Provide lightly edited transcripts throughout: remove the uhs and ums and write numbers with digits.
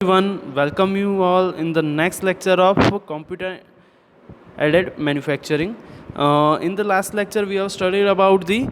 Everyone, welcome you all in the next lecture of computer aided manufacturing. In the last lecture we have studied about the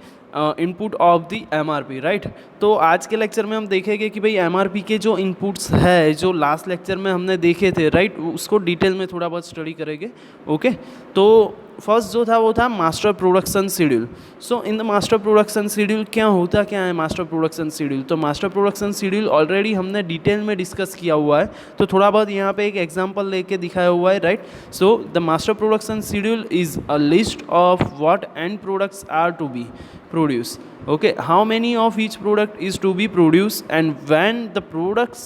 input of the MRP right. तो आज के lecture में हम देखेंगे कि भाई MRP के जो इनपुट्स है जो लास्ट लेक्चर में हमने देखे थे राइट, उसको डिटेल में थोड़ा बहुत स्टडी करेंगे। ओके, तो फर्स्ट जो था वो था master production schedule. So in the master production schedule क्या है मास्टर प्रोडक्शन शेड्यूल? तो मास्टर प्रोडक्शन शेड्यूल ऑलरेडी हमने डिटेल में डिस्कस किया हुआ है, तो थोड़ा बहुत यहाँ पे एक एग्जांपल लेके दिखाया हुआ है right. So the master production schedule is a list of what end products are to be produced. Okay, how many of each product is to be produced and when the products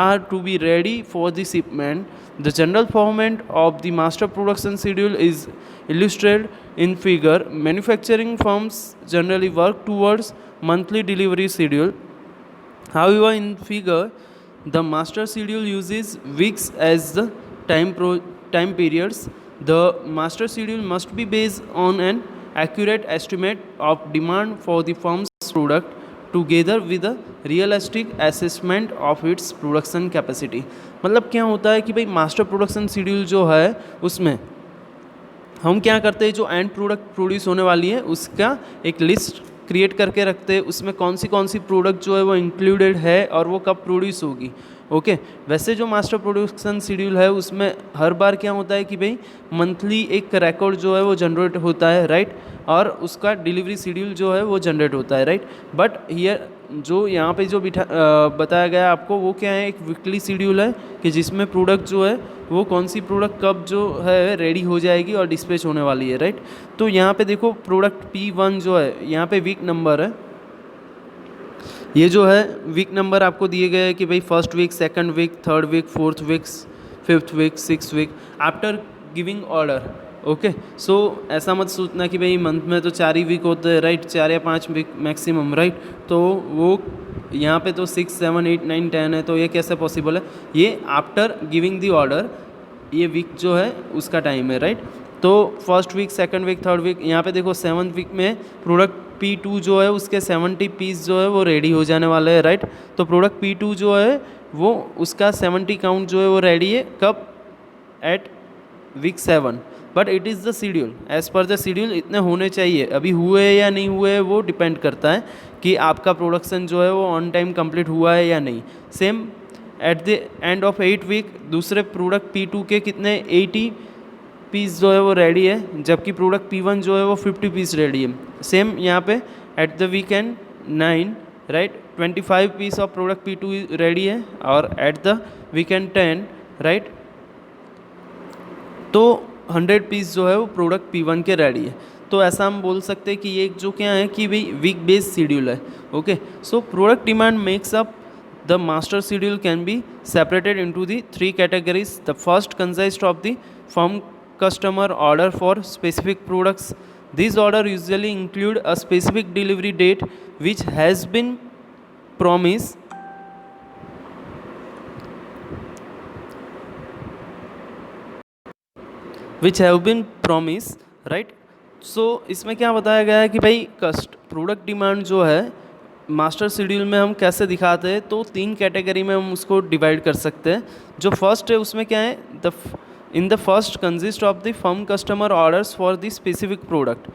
are to be ready for the shipment. The general format of the master production schedule is illustrated in figure. Manufacturing firms generally work towards monthly delivery schedule. However, in figure the master schedule uses weeks as the time periods. The master schedule must be based on an accurate estimate of demand for the firm's product together with a realistic assessment of its production capacity. मतलब क्या होता है कि भाई master production schedule जो है उसमें हम क्या करते हैं, जो एंड प्रोडक्ट प्रोड्यूस होने वाली है उसका एक लिस्ट क्रिएट करके रखते हैं, उसमें कौन सी प्रोडक्ट जो है वो इंक्लूडेड है और वो कब प्रोड्यूस होगी। ओके, वैसे जो मास्टर प्रोडक्शन शेड्यूल है उसमें हर बार क्या होता है कि भाई मंथली एक रिकॉर्ड जो है वो जनरेट होता है राइट, और उसका डिलीवरी शेड्यूल जो है वो जनरेट होता है राइट। बट हियर जो यहाँ पे जो बताया गया आपको वो क्या है, एक वीकली शेड्यूल है कि जिसमें प्रोडक्ट जो है वो कौन सी प्रोडक्ट कब जो है रेडी हो जाएगी और डिस्पैच होने वाली है राइट। तो यहाँ पे देखो प्रोडक्ट P1 जो है यहाँ पे वीक नंबर है, ये जो है वीक नंबर आपको दिए गए हैं कि भाई first week, second week, third week, fourth week, fifth week, six week after giving order. Okay, so ऐसा मत सोचना कि भाई मंथ में तो 4 ही वीक होते हैं राइट, 4 या 5 वीक मैक्सिमम राइट। तो वो यहाँ पे तो 6, 7, 8, 9, 10 है, तो ये कैसे पॉसिबल है? ये आफ्टर गिविंग दी ऑर्डर ये वीक जो है उसका टाइम है राइट। तो first week, second week, third week, यहाँ पे देखो 7th वीक में प्रोडक्ट P2 जो है उसके 70 पीस जो है वो रेडी हो जाने वाले हैं राइट। तो प्रोडक्ट P2 जो है वो उसका 70 काउंट जो है वो रेडी है कब? At week 7। But it is the schedule, as per the schedule इतने होने चाहिए। अभी हुए या नहीं हुए वो डिपेंड करता है कि आपका प्रोडक्शन जो है वो ऑन टाइम कंप्लीट हुआ है या नहीं। Same at the end of 8 week दूसरे प्रोडक्ट P2 के कितने 80 पीस जो है वो रेडी है, जबकि प्रोडक्ट P1 जो है वो 50 पीस रेडी है। सेम यहाँ पे at the weekend 9 right 25 piece of product P2 ready है, और एट द वीकेंड 10 राइट तो 100 पीस जो है वो प्रोडक्ट P1 के रेडी है। तो ऐसा हम बोल सकते हैं कि ये जो क्या है कि भाई वीक बेस्ड शेड्यूल है। Okay, so product demand makes up the master schedule can be separated into the 3 categories. The first consists of the firm customer order for specific products. These orders usually include a specific delivery date which has been promised right. So इसमें क्या बताया गया है कि भाई product demand जो है master schedule में हम कैसे दिखाते हैं, तो 3 कैटेगरी में हम उसको डिवाइड कर सकते हैं। जो फर्स्ट है उसमें क्या है, in the first consist of the firm customer orders for the specific product,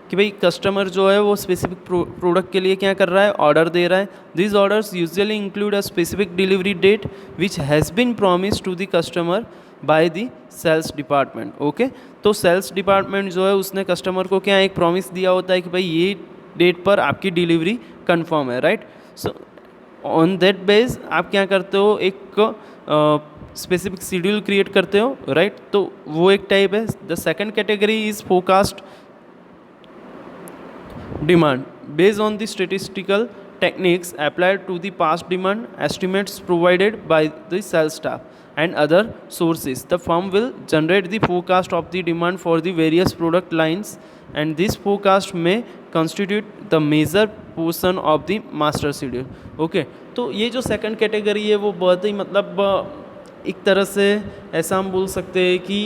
कि भाई कस्टमर जो है वो स्पेसिफिक प्रोडक्ट के लिए क्या कर रहा है, ऑर्डर दे रहा है। This orders usually include a specific delivery date which has been promised to the customer by the sales department. Okay, तो सेल्स डिपार्टमेंट जो है उसने कस्टमर को क्या एक प्रॉमिस दिया होता है कि भाई ये डेट पर आपकी डिलीवरी कंफर्म है right. So on that base आप क्या करते हो, एक स्पेसिफिक शेड्यूल क्रिएट करते हो राइट। तो वो एक टाइप है। The second category is forecast demand based on the statistical techniques applied to the past demand estimates provided by the sales staff and other sources. The firm will generate the forecast of the demand for the various product lines, and this forecast may constitute the major portion of the master schedule. Okay, तो ये जो second category है वो बहुत ही मतलब एक तरह से ऐसा हम बोल सकते हैं कि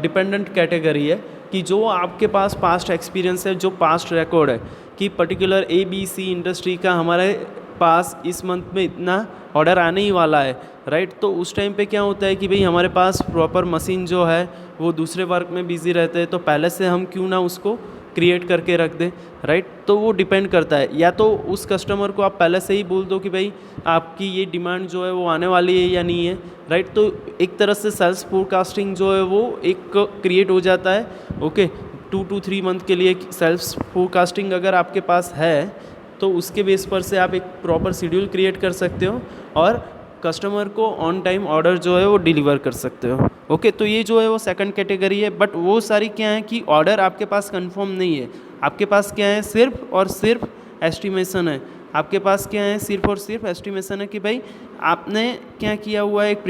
डिपेंडेंट कैटेगरी है, कि जो आपके पास पास्ट एक्सपीरियंस है, जो पास्ट रिकॉर्ड है कि पर्टिकुलर ABC इंडस्ट्री का हमारे पास इस मंथ में इतना ऑर्डर आने ही वाला है, राइट। तो उस टाइम पे क्या होता है कि भाई हमारे पास प्रॉपर मशीन जो है वो दूसरे वर्क में बिजी रहते हैं, तो पहले से हम क्यों ना उसको क्रिएट करके रख दें, राइट। तो वो डिपेंड करता है, या तो उस कस्टमर को आप पहले से ही बोल दो कि भाई आपकी ये डिमांड जो है वो आने वाली है या नहीं है, राइट। तो एक तरह से सेल्स फोरकास्टिंग जो है वो एक क्रिएट हो जाता है, ओके। 2 to 3 मंथ के लिए सेल्स फोरकास्टिंग अगर आपके पास है तो उसके बेस पर से आप एक प्रॉपर शेड्यूल क्रिएट कर सकते हो और कस्टमर को ऑन टाइम ऑर्डर जो है वो डिलीवर कर सकते हो, ओके। तो ये जो है वो सेकंड कैटेगरी है, बट वो सारी क्या है कि ऑर्डर आपके पास कंफर्म नहीं है, आपके पास क्या है सिर्फ और सिर्फ एस्टिमेशन है। आपके पास क्या है सिर्फ और सिर्फ एस्टिमेशन है कि भाई आपने क्या किया हुआ है, एक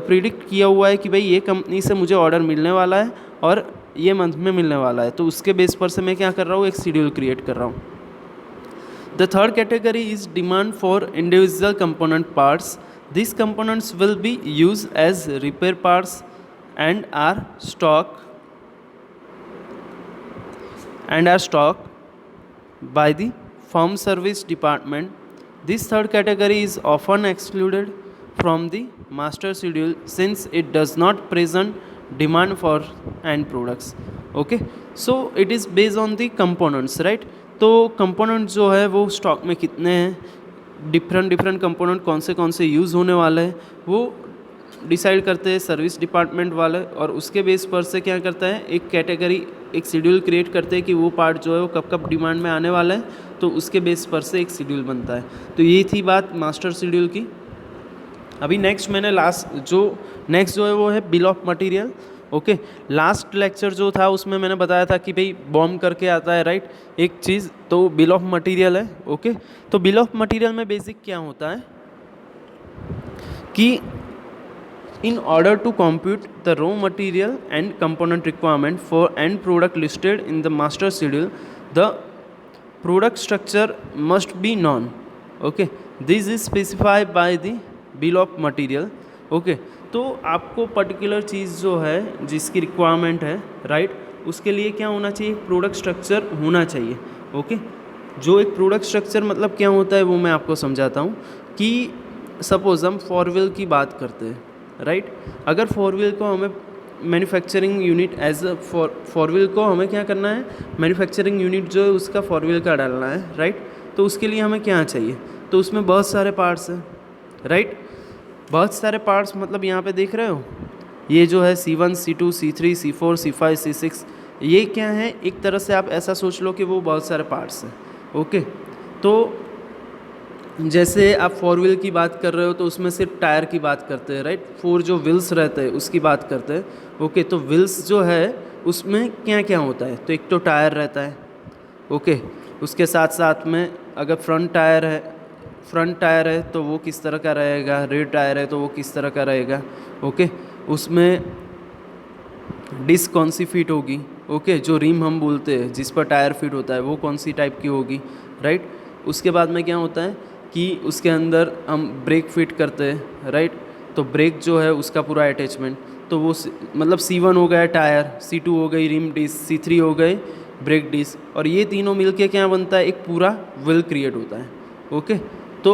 प्रिडिक्ट किया हुआ है कि भाई ये कंपनी से मुझे ऑर्डर मिलने वाला है और ये मंथ में मिलने वाला है, तो उसके बेस पर से मैं क्या कर रहा हूँ, एक शेड्यूल क्रिएट कर रहा हूँ। The third category is demand for individual component parts. These components will be used as repair parts and are stocked by the firm service department. This third category is often excluded from the master schedule since it does not present demand for end products. Okay, so it is based on the components, right? तो component जो है वो stock में कितने हैं, different component कौन से use होने वाले हैं वो डिसाइड करते हैं सर्विस डिपार्टमेंट वाले, और उसके बेस पर से क्या करता है एक कैटेगरी एक शेड्यूल क्रिएट करते हैं कि वो पार्ट जो है वो कब कब डिमांड में आने वाला है, तो उसके बेस पर से एक शेड्यूल बनता है। तो ये थी बात मास्टर शेड्यूल की। अभी नेक्स्ट जो है वो है bill of material, okay. Last lecture जो था उसमें मैंने बताया था कि भाई बॉम्ब करके आता है, राइट, एक चीज़, तो बिल ऑफ मटेरियल है, ओके। तो बिल ऑफ मटेरियल में बेसिक क्या होता है कि in order to compute the raw material and component requirement for end product listed in the master schedule, the product structure must be known, okay. This is specified by the bill of material, okay. तो आपको particular चीज़ जो है जिसकी requirement है, right, उसके लिए क्या होना चाहिए, प्रोडक्ट स्ट्रक्चर होना चाहिए, ओके। जो एक प्रोडक्ट स्ट्रक्चर मतलब क्या होता है वो मैं आपको समझाता हूँ कि सपोज हम 4 व्हील की बात करते हैं, राइट। अगर 4 व्हील को हमें manufacturing unit as a 4 wheel को हमें क्या करना है, मैन्युफैक्चरिंग यूनिट जो है उसका 4 व्हील का डालना है, राइट। तो उसके लिए हमें क्या चाहिए, तो उसमें बहुत सारे पार्ट्स हैं, राइट। बहुत सारे पार्ट्स मतलब यहाँ पे देख रहे हो ये जो है C1 C2 C3 C4 C5 C6, ये क्या है, एक तरह से आप ऐसा सोच लो कि वो बहुत सारे पार्ट्स हैं, ओके। तो जैसे आप 4 व्हील की बात कर रहे हो तो उसमें सिर्फ टायर की बात करते हैं, राइट। 4 जो व्हील्स रहते हैं उसकी बात करते हैं, ओके। तो व्हील्स जो है उसमें क्या क्या होता है, तो एक तो टायर रहता है, ओके। उसके साथ साथ में अगर फ्रंट टायर है तो वो किस तरह का रहेगा, रेयर टायर है तो वो किस तरह का रहेगा, ओके। उसमें डिस्क कौन सी फिट होगी, ओके। जो रिम हम बोलते हैं जिस पर टायर फिट होता है वो कौन सी टाइप की होगी, राइट। उसके बाद में क्या होता है कि उसके अंदर हम ब्रेक फिट करते हैं, राइट। तो ब्रेक जो है उसका पूरा अटैचमेंट, तो वो मतलब C1 हो गया टायर, C2 हो गई रिम डिस्क, C3 हो गए ब्रेक डिस्क, और ये तीनों मिलके क्या बनता है, एक पूरा व्हील क्रिएट होता है, ओके। तो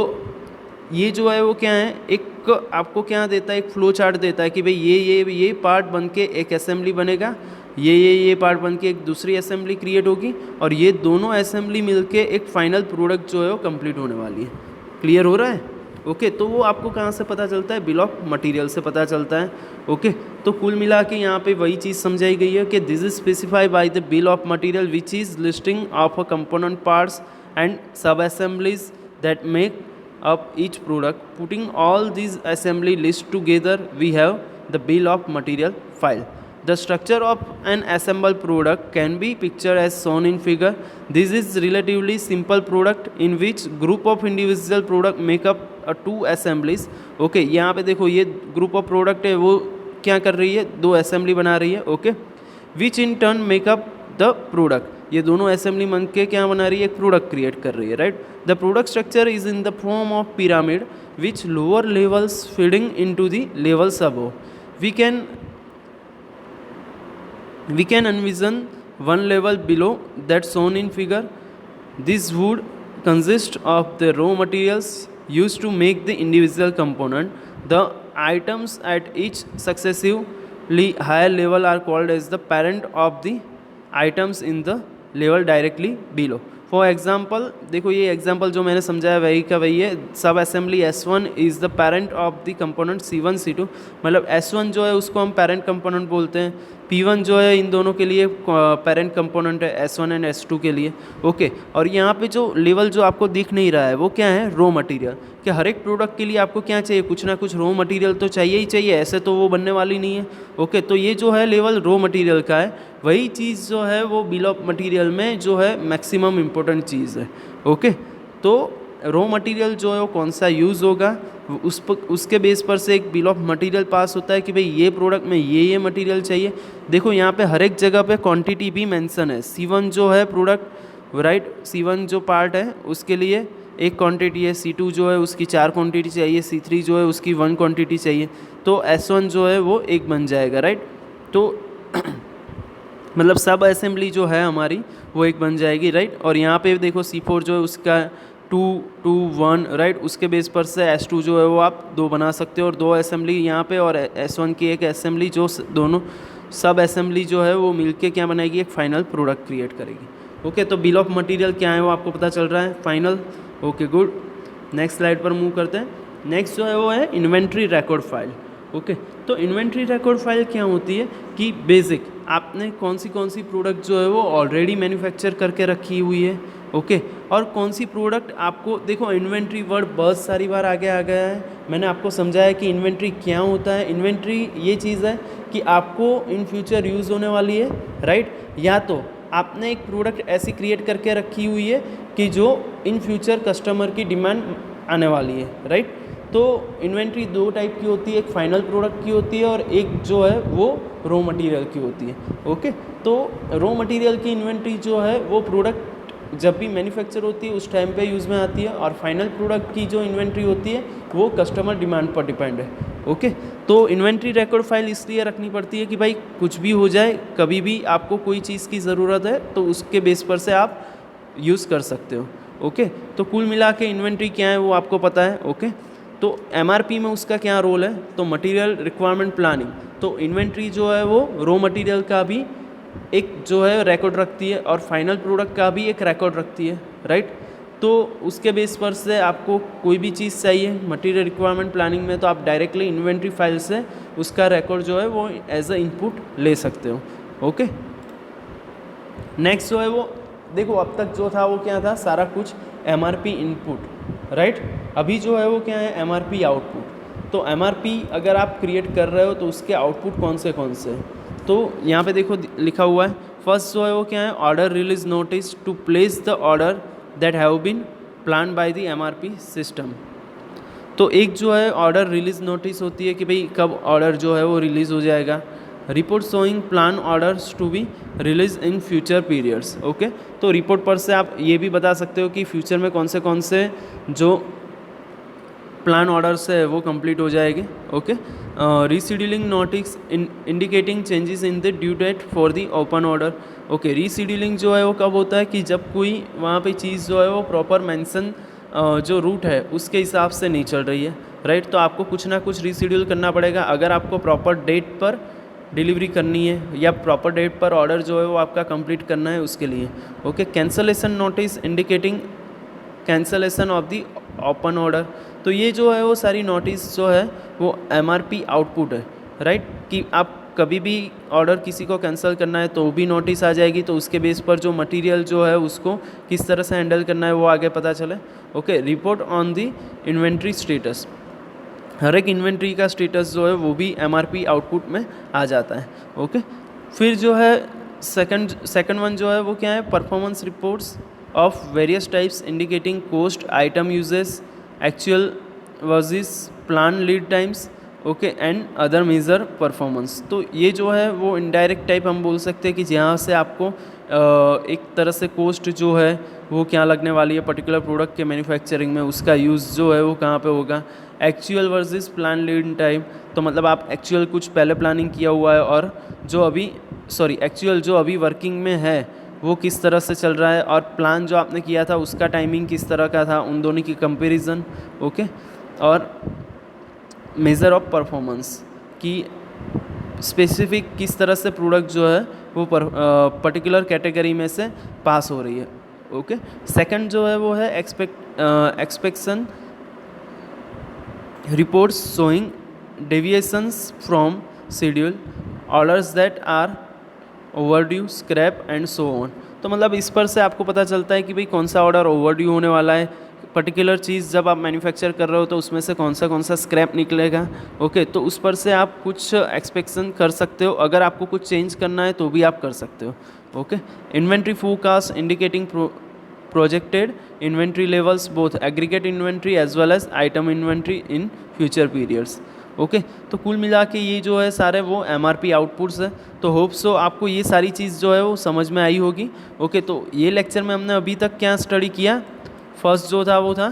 ये जो है वो क्या है, एक आपको क्या देता है, एक फ्लो चार्ट देता है कि भाई ये पार्ट बन के एक असेंबली बनेगा, ये पार्ट बन के एक दूसरी असेंबली क्रिएट होगी, और ये दोनों असेंबली मिलके एक फाइनल प्रोडक्ट जो है वो कंप्लीट होने वाली है। क्लियर हो रहा है, ओके। तो वो आपको कहाँ से पता चलता है, बिल ऑफ मटेरियल से पता चलता है, ओके। तो कुल मिला के यहाँ पे वही चीज़ समझाई गई है कि this is specified by the bill of material which is listing of a component parts and सब assemblies that make up each product. Putting all these assembly lists together, we have the bill of material file. The structure of an assembled product can be pictured as shown in figure. This is relatively simple product in which group of individual product make up two assemblies. Okay, यहाँ पे देखो ये group of product है वो क्या कर रही है, 2 assembly बना रही है, okay, which in turn make up the product. ये दोनों असेंबली मन के क्या बना रही है, एक प्रोडक्ट क्रिएट कर रही है, right. The product structure is in the form of pyramid which lower levels feeding into the levels above. We can envision one level below that shown in figure. This would consist of the raw materials used to make the individual component. The items at each successively higher level are called as the parent of the items in the level directly below. For example देखो, ये example जो मैंने समझाया वही का वही है. सब assembly S1 is the parent of the component C1 C2. मतलब S1 जो है उसको हम पेरेंट कंपोनेंट बोलते हैं. P1 जो है इन दोनों के लिए पेरेंट कंपोनेंट है, S1 एंड S2 के लिए. ओके और यहाँ पे जो लेवल जो आपको दिख नहीं रहा है वो क्या है, रॉ मटेरियल. कि हर एक प्रोडक्ट के लिए आपको क्या चाहिए, कुछ ना कुछ रॉ मटेरियल तो चाहिए ही चाहिए, ऐसे तो वो बनने वाली नहीं है. ओके तो ये जो है लेवल रॉ मटेरियल का है. वही चीज़ जो है वो बिल ऑफ मटेरियल में जो है मैक्सिमम इम्पोर्टेंट चीज़ है. ओके तो रॉ मटेरियल जो है वो कौन सा यूज़ होगा उसके बेस पर से एक बिल ऑफ मटेरियल पास होता है कि भाई ये प्रोडक्ट में ये मटेरियल चाहिए. देखो यहाँ पे हर एक जगह पे क्वांटिटी भी मेंशन है. C1 जो है प्रोडक्ट राइट, C1 जो पार्ट है उसके लिए एक क्वांटिटी है, C2 जो है उसकी 4 क्वांटिटी चाहिए, C3 जो है उसकी 1 क्वांटिटी चाहिए. तो S1 जो है वो एक बन जाएगा राइट. तो मतलब सब असेंबली जो है हमारी वो एक बन जाएगी राइट. और यहाँ पे देखो C4 जो है उसका 2 2 1 राइट. उसके बेस पर से S2 जो है वो आप 2 बना सकते हो और 2 असेंबली यहाँ पे और S1 की एक असेंबली जो दोनों सब असेंबली जो है वो मिलके क्या बनाएगी, एक फाइनल प्रोडक्ट क्रिएट करेगी. ओके तो बिल ऑफ मटेरियल क्या है वो आपको पता चल रहा है, final. Okay good. Next slide पर मूव करते हैं. नेक्स्ट जो है वो है इन्वेंट्री रिकॉर्ड फाइल. ओके तो इन्वेंट्री रिकॉर्ड फाइल क्या होती है कि बेसिक आपने कौन सी प्रोडक्ट जो है वो ऑलरेडी मैन्युफैक्चर करके रखी हुई है. ओके और कौन सी प्रोडक्ट आपको, देखो इन्वेंट्री वर्ड बहुत सारी बार आगे आ गया है. मैंने आपको समझाया कि इन्वेंट्री क्या होता है. इन्वेंट्री ये चीज़ है कि आपको इन फ्यूचर यूज़ होने वाली है राइट. या तो आपने एक प्रोडक्ट ऐसी क्रिएट करके रखी हुई है कि जो इन फ्यूचर कस्टमर की डिमांड आने वाली है राइट. तो इन्वेंट्री 2 टाइप की होती है, एक फाइनल प्रोडक्ट की होती है और एक जो है वो रॉ मटेरियल की होती है. ओके तो रॉ मटेरियल की इन्वेंट्री जो है वो प्रोडक्ट जब भी मैन्युफैक्चर होती है उस टाइम पे यूज़ में आती है और फाइनल प्रोडक्ट की जो इन्वेंट्री होती है वो कस्टमर डिमांड पर डिपेंड है. ओके तो इन्वेंट्री रिकॉर्ड फाइल इसलिए रखनी पड़ती है कि भाई कुछ भी हो जाए, कभी भी आपको कोई चीज़ की ज़रूरत है तो उसके बेस पर से आप यूज़ कर सकते हो. ओके तो कुल मिला के इन्वेंट्री क्या है वो आपको पता है. ओके तो MRP में उसका क्या रोल है, तो मटेरियल रिक्वायरमेंट प्लानिंग. तो इन्वेंट्री जो है वो रॉ मटेरियल का भी एक जो है रिकॉर्ड रखती है और फाइनल प्रोडक्ट का भी एक रिकॉर्ड रखती है राइट. तो उसके बेस पर से आपको कोई भी चीज़ चाहिए मटेरियल रिक्वायरमेंट प्लानिंग में तो आप डायरेक्टली इन्वेंट्री फाइल से उसका रिकॉर्ड जो है वो एज अ इनपुट ले सकते हो. ओके नेक्स्ट जो है वो देखो, अब तक जो था वो क्या था, सारा कुछ MRP इनपुट राइट. अभी जो है वो क्या है, MRP आउटपुट. तो MRP अगर आप क्रिएट कर रहे हो तो उसके आउटपुट कौन से हैं. तो यहाँ पे देखो लिखा हुआ है. फर्स्ट जो है वो क्या है, order release notice to place the order that have been plan by the MRP system. तो एक जो है ऑर्डर रिलीज नोटिस होती है कि भाई कब ऑर्डर जो है वो रिलीज़ हो जाएगा. Report showing plan orders to be release in future periods. Okay तो रिपोर्ट पर से आप ये भी बता सकते हो कि फ्यूचर में कौन से जो प्लान ऑर्डर्स है वो कंप्लीट हो जाएंगे. Okay rescheduling notice indicating changes in the due date for the open order. Okay rescheduling जो है वो कब होता है कि जब कोई वहाँ पे चीज़ जो है वो प्रॉपर मेंशन जो रूट है उसके हिसाब से नहीं चल रही है राइट. तो आपको कुछ ना कुछ रीशेड्यूल करना पड़ेगा अगर आपको प्रॉपर डेट पर डिलीवरी करनी है या प्रॉपर डेट पर ऑर्डर जो है वो आपका कंप्लीट करना है उसके लिए. Okay cancellation notice indicating cancellation of the open order. तो ये जो है वो सारी नोटिस जो है वो MRP आउटपुट है राइट. कि आप कभी भी ऑर्डर किसी को कैंसिल करना है तो भी नोटिस आ जाएगी. तो उसके बेस पर जो मटेरियल जो है उसको किस तरह से हैंडल करना है वो आगे पता चले. Okay report on the inventory status. हर एक इन्वेंट्री का स्टेटस जो है वो भी MRP आउटपुट में आ जाता है. ओके फिर जो है सेकंड वन जो है वो क्या है, performance reports of various types indicating cost, item uses, actual versus plan lead times. Okay and other major performance. तो ये जो है वो इनडायरेक्ट टाइप हम बोल सकते हैं कि जहाँ से आपको एक तरह से कॉस्ट जो है वो क्या लगने वाली है पर्टिकुलर प्रोडक्ट के मैन्युफैक्चरिंग में, उसका यूज़ जो है वो कहाँ पे होगा. Actual versus plan lead time. तो मतलब आप एक्चुअल कुछ पहले प्लानिंग किया हुआ है और जो अभी एक्चुअल जो अभी वर्किंग में है वो किस तरह से चल रहा है, और प्लान जो आपने किया था उसका टाइमिंग किस तरह का था, उन दोनों की कंपैरिजन। ओके, और मेज़र ऑफ परफॉर्मेंस की स्पेसिफिक किस तरह से प्रोडक्ट जो है वो पर्टिकुलर कैटेगरी में से पास हो रही है। ओके, सेकंड जो है वो है expectation reports showing deviations from schedule, orders that are overdue, scrap and so on. तो मतलब इस पर से आपको पता चलता है कि भाई कौन सा ऑर्डर ओवरड्यू होने वाला है, पर्टिकुलर चीज़ जब आप मैन्युफैक्चर कर रहे हो तो उसमें से कौन सा स्क्रैप निकलेगा। ओके, तो उस पर से आप कुछ एक्सपेक्शन कर सकते हो, अगर आपको कुछ चेंज करना है तो भी आप कर सकते हो। Okay, inventory forecast indicating projected inventory levels both aggregate inventory as well as item inventory in future periods. Okay, तो कुल मिला के ये जो है सारे वो MRP आउटपुट्स है। तो होप सो आपको ये सारी चीज़ जो है वो समझ में आई होगी। ओके, तो ये लेक्चर में हमने अभी तक क्या स्टडी किया, फर्स्ट जो था वो था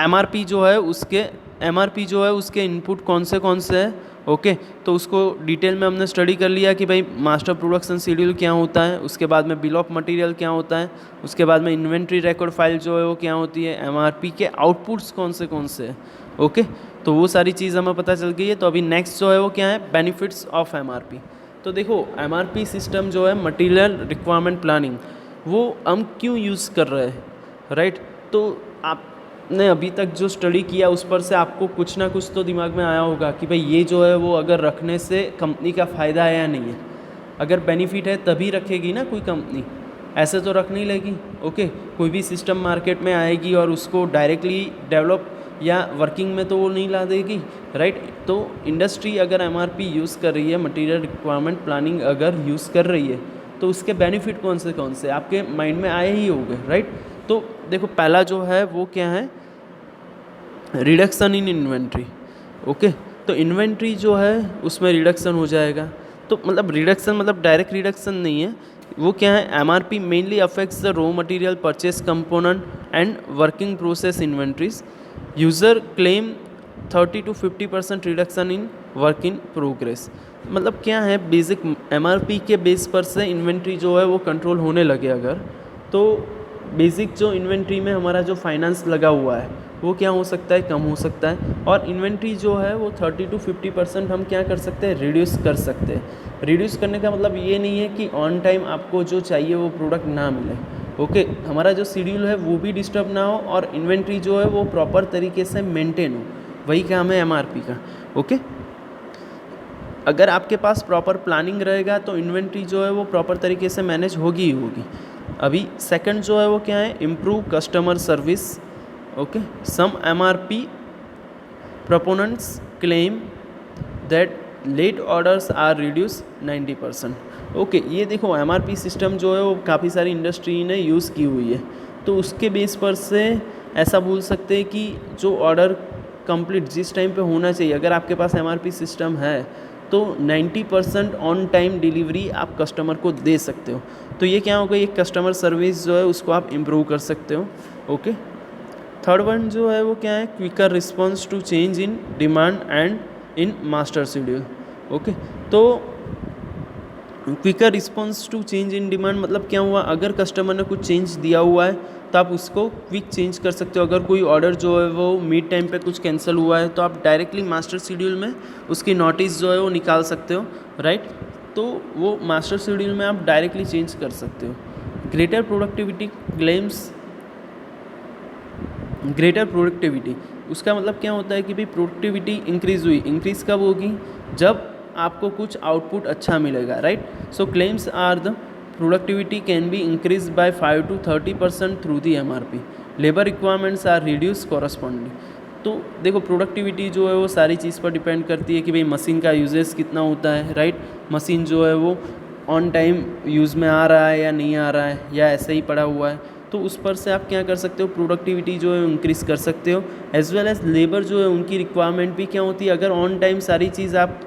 MRP जो है उसके इनपुट कौन से हैं। ओके, तो उसको डिटेल में हमने स्टडी कर लिया कि भाई मास्टर प्रोडक्शन शेड्यूल क्या होता है, उसके बाद में बिल ऑफ मटेरियल क्या होता है, उसके बाद में इन्वेंट्री रिकॉर्ड फाइल जो है वो क्या होती है, MRP के आउटपुट्स कौन से हैं। ओके, तो वो सारी चीज़ हमें पता चल गई है। तो अभी नेक्स्ट जो है वो क्या है, बेनिफिट्स ऑफ MRP। तो देखो MRP सिस्टम जो है मटेरियल रिक्वायरमेंट प्लानिंग, वो हम क्यों यूज़ कर रहे हैं, राइट। तो आपने अभी तक जो स्टडी किया उस पर से आपको कुछ ना कुछ तो दिमाग में आया होगा कि भाई ये जो है वो अगर रखने से कंपनी का फ़ायदा है या नहीं है। अगर बेनिफिट है तभी रखेगी ना कोई कंपनी, ऐसे तो रख नहीं लेगी। ओके, कोई भी सिस्टम मार्केट में आएगी और उसको डायरेक्टली डेवलप या वर्किंग में तो वो नहीं ला देगी, राइट। तो इंडस्ट्री अगर MRP यूज़ कर रही है, मटेरियल रिक्वायरमेंट प्लानिंग अगर यूज़ कर रही है, तो उसके बेनिफिट कौन से आपके माइंड में आए ही होंगे, राइट। तो देखो पहला जो है वो क्या है, रिडक्शन इन इन्वेंट्री। ओके, तो इन्वेंट्री जो है उसमें रिडक्शन हो जाएगा। तो मतलब रिडक्शन मतलब डायरेक्ट रिडक्शन नहीं है, वो क्या है, MRP mainly affects the raw material purchase component and working process inventories. User claim 30 to 50% reduction in work in progress. मतलब क्या है, बेसिक MRP के बेस पर से इन्वेंट्री जो है वो कंट्रोल होने लगे अगर, तो बेसिक जो इन्वेंट्री में हमारा जो फाइनेंस लगा हुआ है वो क्या हो सकता है, कम हो सकता है। और इन्वेंट्री जो है वो 30 to 50% हम क्या कर सकते हैं, रिड्यूस कर सकते हैं। रिड्यूस करने का मतलब ये नहीं है कि ऑन टाइम आपको जो चाहिए वो प्रोडक्ट ना मिले। ओके, हमारा जो शेड्यूल है वो भी डिस्टर्ब ना हो और इन्वेंट्री जो है वो प्रॉपर तरीके से मेंटेन हो, वही काम है MRP का। ओके, अगर आपके पास प्रॉपर प्लानिंग रहेगा तो इन्वेंट्री जो है वो प्रॉपर तरीके से मैनेज होगी ही होगी। अभी सेकंड जो है वो क्या है, improve customer service. Okay, some MRP proponents claim that late orders are reduced 90%। Okay, ये देखो MRP सिस्टम जो है वो काफ़ी सारी इंडस्ट्री ने यूज़ की हुई है, तो उसके बेस पर से ऐसा बोल सकते हैं कि जो ऑर्डर कंप्लीट जिस टाइम पे होना चाहिए, अगर आपके पास MRP सिस्टम है तो 90% ऑन टाइम डिलीवरी आप कस्टमर को दे सकते हो। तो ये क्या होगा, ये कस्टमर सर्विस जो है उसको आप इम्प्रूव कर सकते हो। ओके, थर्ड वन जो है वो क्या है, quicker response to change in demand and in master schedule. Okay, तो quicker response to change in demand मतलब क्या हुआ, अगर कस्टमर ने कुछ चेंज दिया हुआ है तो आप उसको क्विक चेंज कर सकते हो। अगर कोई ऑर्डर जो है वो मिड टाइम पे कुछ कैंसिल हुआ है तो आप डायरेक्टली मास्टर शेड्यूल में उसकी नोटिस जो है वो निकाल सकते हो, राइट। तो वो मास्टर शेड्यूल में आप डायरेक्टली चेंज कर सकते हो। Greater productivity claims, greater productivity उसका मतलब क्या होता है कि भाई प्रोडक्टिविटी इंक्रीज़ हुई, इंक्रीज़ कब होगी, जब आपको कुछ आउटपुट अच्छा मिलेगा, right. So claims are the productivity can be increase by 5 to 30% through the MRP। Labour requirements are reduce corresponding. तो देखो प्रोडक्टिविटी जो है वो सारी चीज़ पर डिपेंड करती है कि भाई मशीन का यूजेस कितना होता है, राइट। मशीन जो है वो ऑन टाइम यूज़ में आ रहा है या नहीं आ रहा है या ऐसे ही पड़ा हुआ है, तो उस पर से आप क्या कर सकते हो, प्रोडक्टिविटी जो है इंक्रीज़ कर सकते हो। एज वेल एज लेबर जो है उनकी रिक्वायरमेंट भी क्या होती है, अगर ऑन टाइम सारी चीज़ आप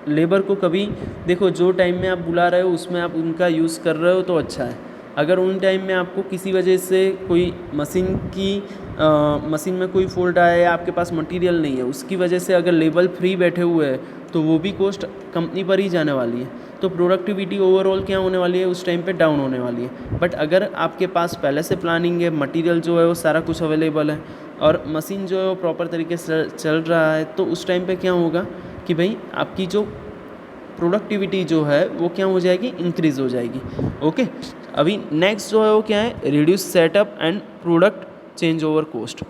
लेबर को कभी देखो जो टाइम में आप बुला रहे हो उसमें आप उनका यूज़ कर रहे हो तो अच्छा है। अगर उन टाइम में आपको किसी वजह से कोई मशीन में कोई फॉल्ट आया या आपके पास मटेरियल नहीं है, उसकी वजह से अगर लेबर फ्री बैठे हुए हैं तो वो भी कॉस्ट कंपनी पर ही जाने वाली है। तो प्रोडक्टिविटी ओवरऑल क्या होने वाली है उस टाइम पे डाउन होने वाली है। बट अगर आपके पास पहले से प्लानिंग है, मटेरियल जो है वो सारा कुछ अवेलेबल है और मशीन जो है वो प्रॉपर तरीके से चल रहा है, तो उस टाइम पे क्या होगा कि भाई आपकी जो प्रोडक्टिविटी जो है वो क्या हो जाएगी, इंक्रीज़ हो जाएगी। ओके, अभी नेक्स्ट जो है वो क्या है, reduce setup and product change over cost.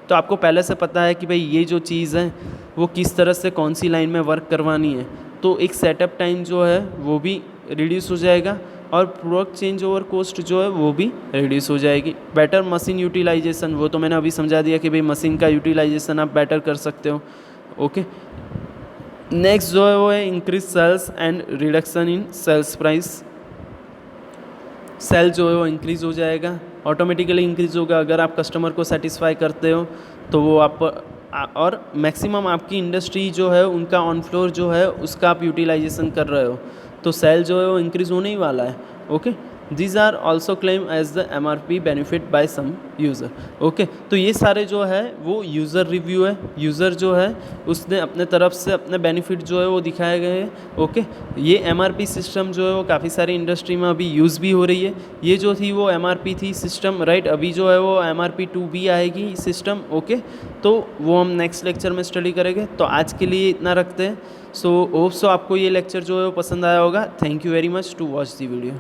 तो आपको पहले से पता है कि भाई ये जो चीज़ है वो किस तरह से कौन सी लाइन में वर्क करवानी है, तो एक सेटअप टाइम जो है वो भी रिड्यूस हो जाएगा और प्रोडक्ट चेंज ओवर कॉस्ट जो है वो भी रिड्यूस हो जाएगी। बेटर मशीन यूटिलाइजेशन, वो तो मैंने अभी समझा दिया कि भाई मशीन का यूटिलाइजेशन आप बेटर कर सकते हो। ओके, नेक्स्ट जो है वो है increase sales and reduction in sales price. Sale जो है वो इंक्रीज़ हो जाएगा, ऑटोमेटिकली इंक्रीज़ होगा अगर आप कस्टमर को सेटिस्फाई करते हो तो वो आप और मैक्सिमम आपकी इंडस्ट्री जो है उनका ऑन फ्लोर जो है उसका आप यूटिलाइजेशन कर रहे हो, तो सेल जो है वो इंक्रीज़ होने ही वाला है। Okay, these are also claim as the MRP benefit by some user. Okay, तो ये सारे जो है वो यूज़र रिव्यू है, यूज़र जो है उसने अपने तरफ से अपने बेनिफिट जो है वो दिखाए गए हैं। ओके, ये MRP सिस्टम जो है वो काफ़ी सारी इंडस्ट्री में अभी यूज़ भी हो रही है। ये जो थी वो MRP थी सिस्टम, राइट, अभी जो है वो MRP 2 भी आएगी सिस्टम। ओके, तो वो हम नेक्स्ट लेक्चर में स्टडी करेंगे, तो आज के लिए इतना रखते हैं। सो होप सो आपको ये लेक्चर जो है वो पसंद आया होगा। Thank you very much to watch the video.